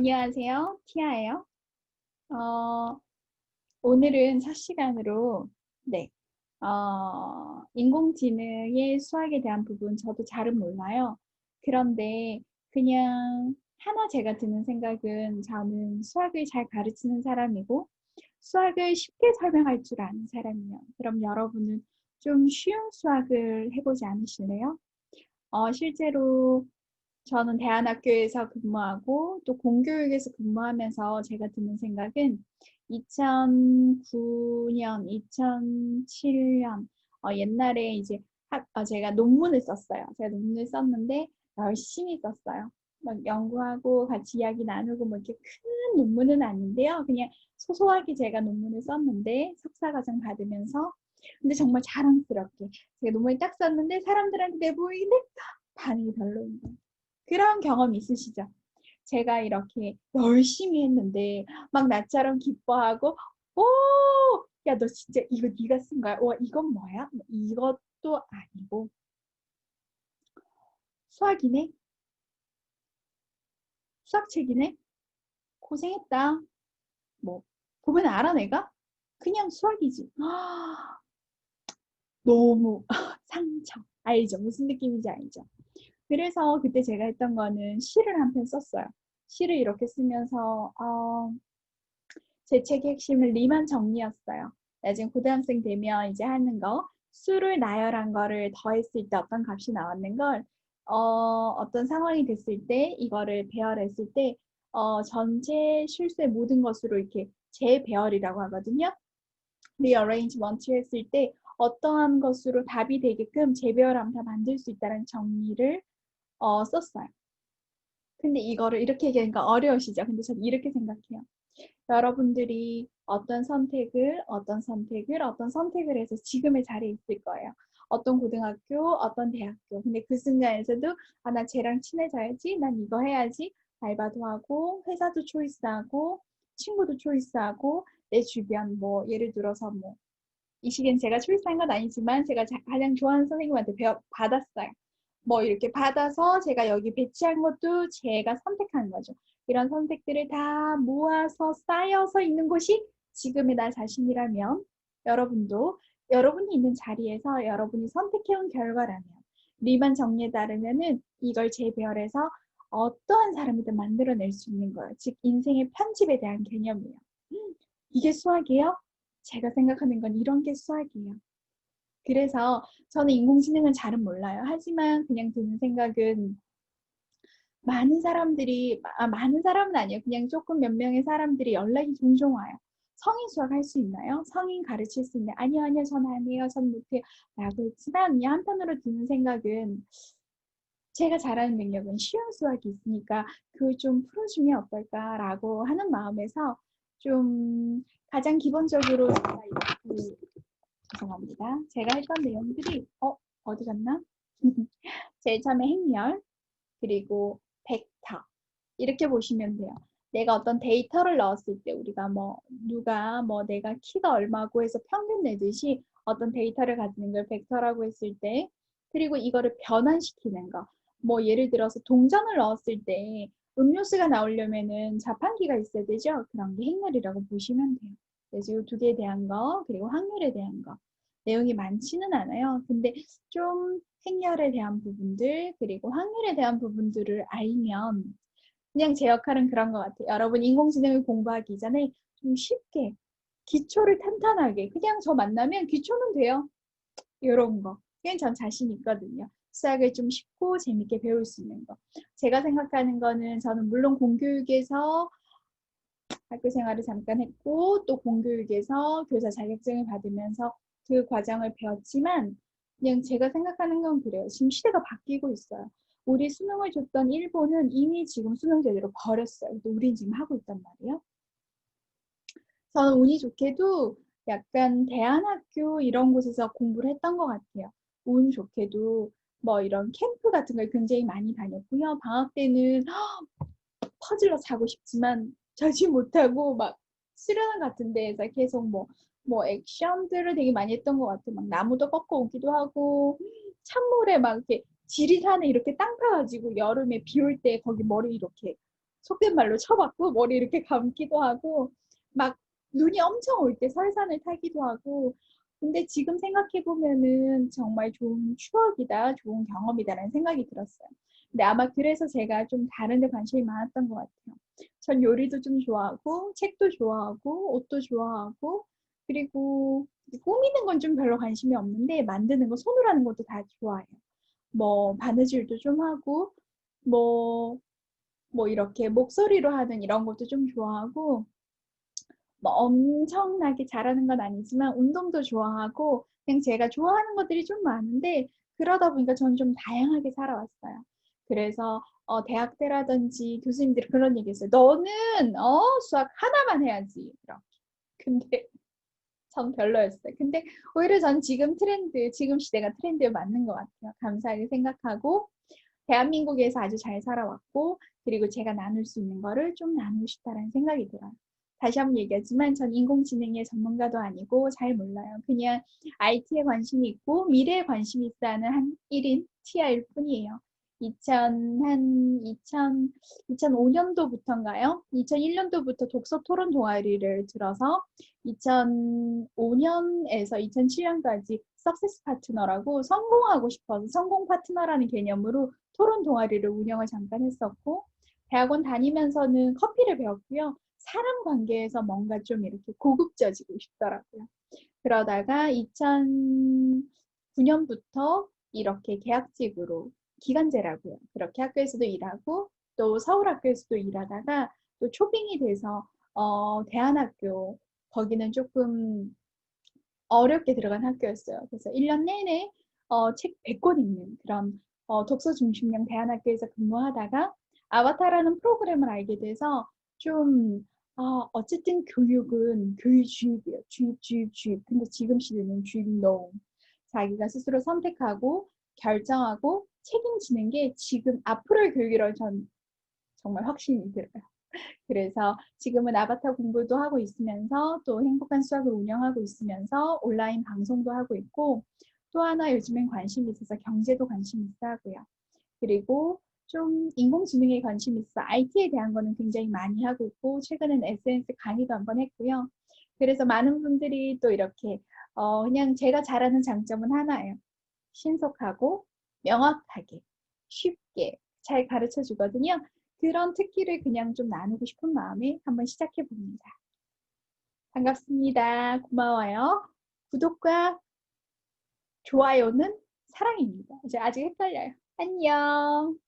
안녕하세요. 티아예요. 어, 오늘은 첫 시간으로 네, 인공지능의 수학에 대한 부분 저도 잘은 몰라요. 그런데 그냥 하나 제가 드는 생각은 저는 수학을 잘 가르치는 사람이고 수학을 쉽게 설명할 줄 아는 사람이에요. 그럼 여러분은 좀 쉬운 수학을 해보지 않으실래요? 실제로 저는 대안학교에서 근무하고 또 공교육에서 근무하면서 제가 드는 생각은 2009년, 2007년 옛날에 이제 제가 논문을 썼어요. 제가 논문을 썼는데 열심히 썼어요. 막 연구하고 같이 이야기 나누고 뭐 이렇게 큰 논문은 아닌데요. 그냥 소소하게 제가 논문을 썼는데 석사과정 받으면서 근데 정말 자랑스럽게 제가 논문을 딱 썼는데 사람들한테 내보이는데 반응이 별로인 거예요. 그런 경험 있으시죠? 제가 이렇게 열심히 했는데 막 나처럼 기뻐하고 오, 야, 너 진짜 이거 네가 쓴 거야? 와, 이건 뭐야? 이것도 아니고 수학이네? 수학책이네? 고생했다. 뭐 보면 알아 내가? 그냥 수학이지. 너무 상처. 알죠? 무슨 느낌인지 알죠? 그래서 그때 제가 했던 거는 시를 한 편 썼어요. 시를 이렇게 쓰면서 제 책의 핵심은 리만 정리였어요. 나중에 고등학생 되면 이제 하는 거, 수를 나열한 거를 더했을 때 어떤 값이 나왔는 걸, 어떤 상황이 됐을 때, 이거를 배열했을 때, 전체 실수의 모든 것으로 이렇게 재배열이라고 하거든요. rearrangement 했을 때 어떠한 것으로 답이 되게끔 재배열하면 다 만들 수 있다는 정리를 썼어요. 근데 이거를 이렇게 얘기하니까 어려우시죠? 근데 저는 이렇게 생각해요. 여러분들이 어떤 선택을 해서 지금의 자리에 있을 거예요. 어떤 고등학교, 어떤 대학교. 근데 그 순간에서도 나 쟤랑 친해져야지. 난 이거 해야지. 알바도 하고, 회사도 초이스하고, 친구도 초이스하고, 내 주변 뭐 예를 들어서 뭐 이 시기엔 제가 초이스한 건 아니지만 제가 가장 좋아하는 선생님한테 받았어요. 뭐 이렇게 받아서 제가 여기 배치한 것도 제가 선택한 거죠. 이런 선택들을 다 모아서 쌓여서 있는 곳이 지금의 나 자신이라면 여러분도 여러분이 있는 자리에서 여러분이 선택해온 결과라면 리만 정리에 따르면은 이걸 재배열해서 어떠한 사람이든 만들어낼 수 있는 거예요. 즉 인생의 편집에 대한 개념이에요. 이게 수학이에요? 제가 생각하는 건 이런 게 수학이에요. 그래서 저는 인공지능은 잘은 몰라요. 하지만 그냥 드는 생각은 많은 사람들이, 많은 사람은 아니에요. 그냥 조금 몇 명의 사람들이 연락이 종종 와요. 성인 수학 할 수 있나요? 성인 가르칠 수 있나요? 아니요, 아니요, 전 안 해요. 전 못해요. 라고 했지만, 한편으로 드는 생각은 제가 잘하는 능력은 쉬운 수학이 있으니까 그걸 좀 풀어주면 어떨까라고 하는 마음에서 좀 가장 기본적으로 제가 이렇게 죄송합니다. 제가 했던 내용들이 어디 갔나? 제일 처음에 행렬 그리고 벡터 이렇게 보시면 돼요. 내가 어떤 데이터를 넣었을 때 우리가 뭐 누가 뭐 내가 키가 얼마고 해서 평균 내듯이 어떤 데이터를 가지는 걸 벡터라고 했을 때 그리고 이거를 변환시키는 거. 뭐 예를 들어서 동전을 넣었을 때 음료수가 나오려면은 자판기가 있어야 되죠. 그런 게 행렬이라고 보시면 돼요. 그래서 이 두 개에 대한 거 그리고 확률에 대한 거. 내용이 많지는 않아요. 근데 좀 행렬에 대한 부분들 그리고 확률에 대한 부분들을 알면 그냥 제 역할은 그런 것 같아요. 여러분 인공지능을 공부하기 이전에 좀 쉽게 기초를 탄탄하게 그냥 저 만나면 기초는 돼요. 이런 거. 그냥 전 자신 있거든요. 수학을 좀 쉽고 재밌게 배울 수 있는 거. 제가 생각하는 거는 저는 물론 공교육에서 학교 생활을 잠깐 했고 또 공교육에서 교사 자격증을 받으면서 그 과정을 배웠지만 그냥 제가 생각하는 건 그래요. 지금 시대가 바뀌고 있어요. 우리 수능을 줬던 일본은 이미 지금 수능 제도를 버렸어요. 근데 우린 지금 하고 있단 말이에요. 저는 운이 좋게도 약간 대안학교 이런 곳에서 공부를 했던 것 같아요. 운 좋게도 뭐 이런 캠프 같은 걸 굉장히 많이 다녔고요. 방학 때는 퍼즐로 자고 싶지만 자지 못하고 막 수련원 같은 데에서 계속 뭐 액션들을 되게 많이 했던 것 같아요. 막 나무도 꺾어 오기도 하고 찬물에 막 이렇게 지리산에 이렇게 땅 파가지고 여름에 비 올 때 거기 머리 이렇게 속된 말로 쳐박고 머리 이렇게 감기도 하고 막 눈이 엄청 올 때 설산을 타기도 하고 근데 지금 생각해 보면은 정말 좋은 추억이다, 좋은 경험이다라는 생각이 들었어요. 근데 아마 그래서 제가 좀 다른 데 관심이 많았던 것 같아요. 전 요리도 좀 좋아하고 책도 좋아하고 옷도 좋아하고 그리고 꾸미는 건 좀 별로 관심이 없는데 만드는 거 손으로 하는 것도 다 좋아해요. 뭐 바느질도 좀 하고 뭐 이렇게 목소리로 하는 이런 것도 좀 좋아하고 뭐 엄청나게 잘하는 건 아니지만 운동도 좋아하고 그냥 제가 좋아하는 것들이 좀 많은데 그러다 보니까 저는 좀 다양하게 살아왔어요. 그래서 대학 때라든지 교수님들이 그런 얘기 했어요. 너는 수학 하나만 해야지. 이렇게. 근데 전 별로였어요. 근데 오히려 전 지금 트렌드, 지금 시대가 트렌드에 맞는 것 같아요. 감사하게 생각하고 대한민국에서 아주 잘 살아왔고 그리고 제가 나눌 수 있는 거를 좀 나누고 싶다라는 생각이 들어요. 다시 한번 얘기하지만 전 인공지능의 전문가도 아니고 잘 몰라요. 그냥 IT에 관심이 있고 미래에 관심이 있어 하는 한 1인 TI일 뿐이에요. 2005년도부터인가요? 2001년도부터 독서 토론 동아리를 들어서 2005년에서 2007년까지 석세스 파트너라고 성공하고 싶어서 성공 파트너라는 개념으로 토론 동아리를 운영을 잠깐 했었고 대학원 다니면서는 커피를 배웠고요. 사람 관계에서 뭔가 좀 이렇게 고급져지고 싶더라고요. 그러다가 2009년부터 이렇게 계약직으로 기간제라고요. 그렇게 학교에서도 일하고 또 서울 학교에서도 일하다가 또 초빙이 돼서 대안학교 거기는 조금 어렵게 들어간 학교였어요. 그래서 1년 내내 책 100권 읽는 그런 독서 중심형 대안학교에서 근무하다가 아바타라는 프로그램을 알게 돼서 좀 어쨌든 교육은 교육주의예요. 주입, 주입, 주입. 근데 지금 시대는 주입 너무 자기가 스스로 선택하고 결정하고 책임지는 게 지금 앞으로의 교육이라고 전 정말 확신이 들어요. 그래서 지금은 아바타 공부도 하고 있으면서 또 행복한 수학을 운영하고 있으면서 온라인 방송도 하고 있고 또 하나 요즘엔 관심이 있어서 경제도 관심 있어 하고요. 그리고 좀 인공지능에 관심 있어 IT에 대한 거는 굉장히 많이 하고 있고 최근엔 SNS 강의도 한번 했고요. 그래서 많은 분들이 또 이렇게 그냥 제가 잘하는 장점은 하나예요. 신속하고 명확하게 쉽게 잘 가르쳐 주거든요. 그런 특기를 그냥 좀 나누고 싶은 마음에 한번 시작해 봅니다. 반갑습니다. 고마워요. 구독과 좋아요는 사랑입니다. 이제 아직 헷갈려요. 안녕.